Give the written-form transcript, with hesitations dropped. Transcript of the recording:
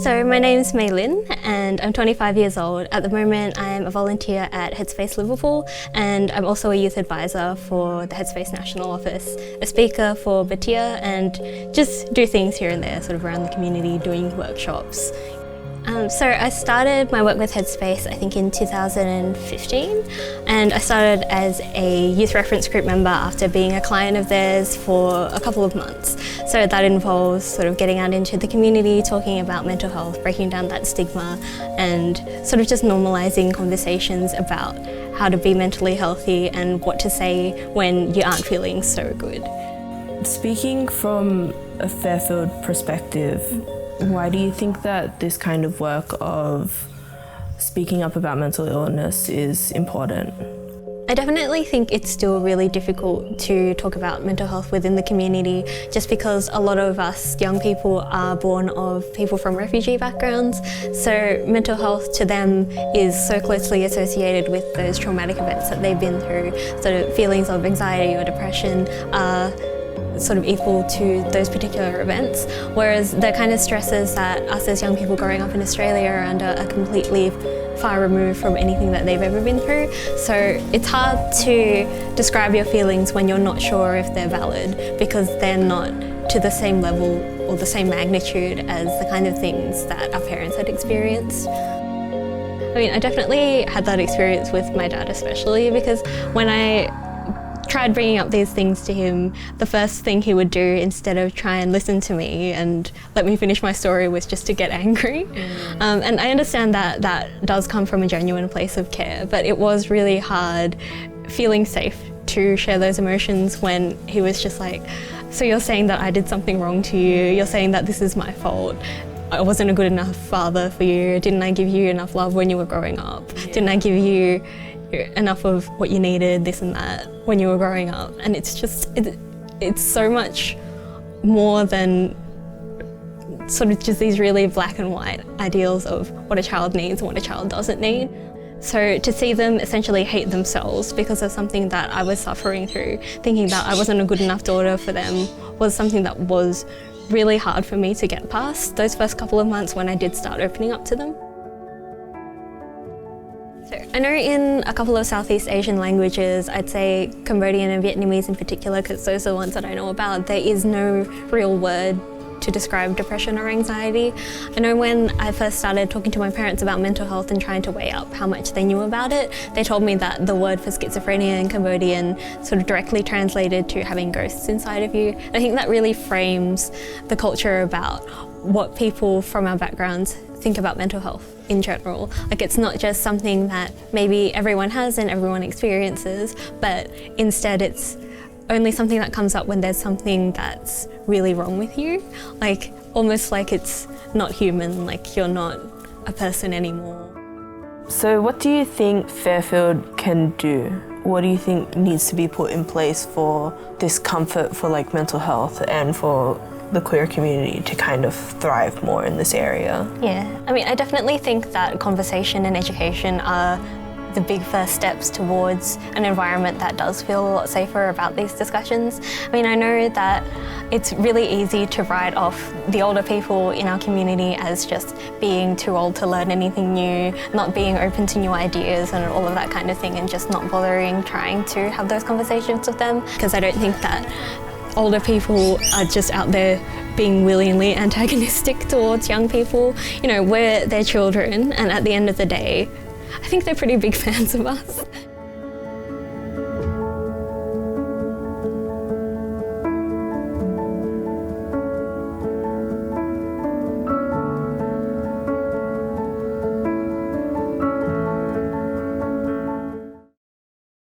So my name is Lyn and I'm 25 years old. At the moment I'm a volunteer at Headspace Liverpool and I'm also a youth advisor for the Headspace National Office, a speaker for Batia, and just do things here and there sort of around the community, doing workshops. So I started my work with Headspace I think in 2015, and I started as a youth reference group member after being a client of theirs for a couple of months. So that involves sort of getting out into the community, talking about mental health, breaking down that stigma, and sort of just normalising conversations about how to be mentally healthy and what to say when you aren't feeling so good. Speaking from a Fairfield perspective, why do you think that this kind of work of speaking up about mental illness is important? I definitely think it's still really difficult to talk about mental health within the community, just because a lot of us young people are born of people from refugee backgrounds. So mental health to them is so closely associated with those traumatic events that they've been through. So feelings of anxiety or depression are sort of equal to those particular events, whereas the kind of stresses that us as young people growing up in Australia are under are completely far removed from anything that they've ever been through. So it's hard to describe your feelings when you're not sure if they're valid, because they're not to the same level or the same magnitude as the kind of things that our parents had experienced. I mean, I definitely had that experience with my dad especially, because when I tried bringing up these things to him, the first thing he would do, instead of try and listen to me and let me finish my story, was just to get angry. And I understand that that does come from a genuine place of care, but it was really hard feeling safe to share those emotions when he was just like, so you're saying that I did something wrong to you, you're saying that this is my fault, I wasn't a good enough father for you, didn't I give you enough love when you were growing up, didn't I give you enough of what you needed, this and that, when you were growing up. And it's just, it's so much more than sort of just these really black and white ideals of what a child needs and what a child doesn't need. So to see them essentially hate themselves because of something that I was suffering through, thinking that I wasn't a good enough daughter for them, was something that was really hard for me to get past those first couple of months when I did start opening up to them. So I know in a couple of Southeast Asian languages, I'd say Cambodian and Vietnamese in particular, because those are the ones that I know about, there is no real word to describe depression or anxiety. I know when I first started talking to my parents about mental health and trying to weigh up how much they knew about it, they told me that the word for schizophrenia in Cambodian sort of directly translated to having ghosts inside of you. I think that really frames the culture about what people from our backgrounds think about mental health in general. Like, it's not just something that maybe everyone has and everyone experiences, but instead it's only something that comes up when there's something that's really wrong with you. Like, almost like it's not human, like you're not a person anymore. So what do you think Fairfield can do? What do you think needs to be put in place for this comfort for like mental health and for the queer community to kind of thrive more in this area? Yeah, I mean, I definitely think that conversation and education are the big first steps towards an environment that does feel a lot safer about these discussions. I mean, I know that it's really easy to write off the older people in our community as just being too old to learn anything new, not being open to new ideas and all of that kind of thing, and just not bothering trying to have those conversations with them, because I don't think that older people are just out there being willingly antagonistic towards young people. You know, we're their children, and at the end of the day, I think they're pretty big fans of us.